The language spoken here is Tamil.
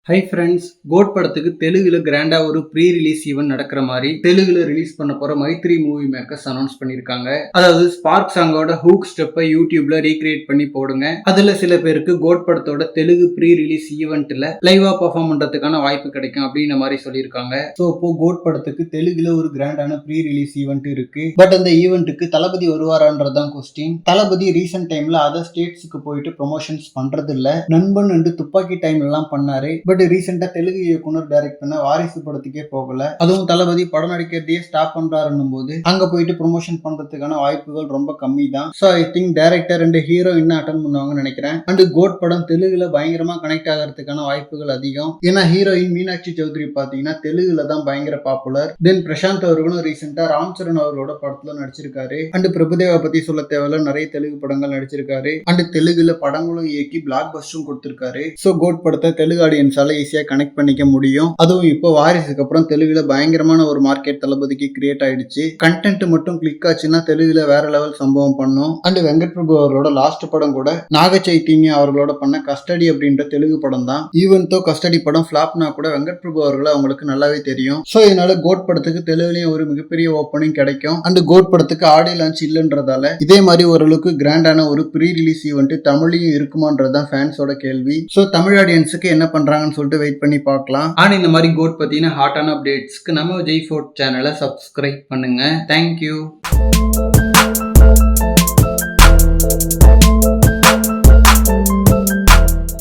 ஹை ஃப்ரெண்ட்ஸ், கோட் படத்துக்கு தெலுங்குல கிராண்டா ஒரு ப்ரீ ரிலீஸ் ஈவென்ட் நடக்கிற மாதிரி தெலுங்குல ரிலீஸ் பண்ண போற மைத்ரி மூவி மேக்கர்ஸ் அனௌன்ஸ் பண்ணிருக்காங்க. அதாவது ஸ்பார்க் சாங்கோட ஹூக் ஸ்டெப்பை யூடியூப்ல ரீக்ரியேட் பண்ணி போடுங்க. அதுல சில பேருக்கு கோட் படத்தோட தெலுங்கு ப்ரீ ரிலீஸ் ஈவெண்ட்ல லைவா பெர்ஃபார்ம் பண்றதுக்கான வாய்ப்பு கிடைக்கும் அப்படின்ற மாதிரி சொல்லியிருக்காங்க. ஸோ இப்போ கோட் படத்துக்கு தெலுங்குல ஒரு கிராண்டான ப்ரீ ரிலீஸ் ஈவெண்ட் இருக்கு. பட் அந்த ஈவெண்ட்டுக்கு தளபதி வருவாரான்றதான் கொஸ்டின். தளபதி ரீசெண்ட் டைம்ல அதர் ஸ்டேட்ஸ்க்கு போயிட்டு ப்ரொமோஷன்ஸ் பண்றது இல்ல. நண்பன் அண்டு துப்பாக்கி டைம் எல்லாம் பண்ணாரு. பட் ரீசெண்டா தெலுங்கு இயக்குனர் டைரக்ட் பண்ண வாரிசு படத்துக்கே போகல. அதுவும் தளபதி படம் நடிக்கிறதையே ஸ்டாப் பண்றாருன்னும் போது அங்க போயிட்டு ப்ரொமோஷன் பண்றதுக்கான வாய்ப்புகள் ரொம்ப கம்மி தான். So I think director and hero இன்னும் அட்டன் பண்ணுவாங்கன்னு நினைக்கிறேன். அண்ட் கோட் படம் தெலுங்குல பயங்கரமா கனெக்ட் ஆகிறதுக்கான வாய்ப்புகள் அதிகம். ஏன்னா ஹீரோயின் மீனாட்சி சௌத்ரி பாத்தீங்கன்னா தெலுங்குல தான் பயங்கர பாப்புலர். தென் பிரசாந்த் அவர்களும் ரீசெண்டா ராம் சரண் அவர்களோட படத்துல நடிச்சிருக்காரு. அண்ட் பிரபுதேவா பத்தி சொல்ல தேவையில்ல, நிறைய தெலுங்கு படங்கள் நடிச்சிருக்காரு. அண்ட் தெலுங்குல படங்களும் இயக்கி பிளாக் பஸ்டரும் கொடுத்திருக்காரு. ஸோ கோட் படத்தை தெலுங்கு ஆடியன்ஸால ஈஸியா கனெக்ட் பண்ணிக்க முடியும். அதுவும் இப்போ வாரிசுக்கு அப்புறம் தெலுங்குல பயங்கரமான ஒரு மார்க்கெட் தளபதிக்கு கிரியேட் ஆயிடுச்சு. கண்டென்ட் மட்டும் கிளிக் ஆச்சுன்னா தெலுங்குல வேற லெவல் சம்பவம் பண்ணும். அண்ட் வெங்கட் பிரபு அவர்களோட லாஸ்ட் படம் கூட நாக சைத்தன்யா அவர்களோட பண்ண கஸ்டடி அப்படின்ற தெலுங்கு படம் தான். ஈவன் தோ கஸ்டடி படம் ஃபிளாப்னா கூட வெங்கட் பிரபு அவர்களை அவங்களுக்கு நல்லாவே தெரியும். ஸோ இதனால கோட் படத்துக்கு தெலுங்குலயும் ஒரு மிகப்பெரிய ஓப்பனிங் கிடைக்கும். அண்ட் கோட் படத்துக்கு ஆடியோ லான்ச் இல்லைன்றதால இதே மாதிரி ஓரளவுக்கு கிராண்டான ஒரு ப்ரீ ரிலீஸ் ஈவெண்ட் தமிழையும் இருக்குமான்றதுதான் ஃபேன்ஸோட கேள்வி. ஸோ தமிழ் ஆடியன்ஸுக்கு என்ன பண்றாங்கன்னு சொல்லிட்டு வெயிட் பண்ணி பார்க்கலாம். ஆனா இந்த மாதிரி கோட் பத்தின ஹாட்டான அப்டேட்ஸ்க்கு நம்ம விஜய் ஃபோர்ட் சேனலை சப்ஸ்கிரைப் பண்ணுங்க. தேங்க்யூ.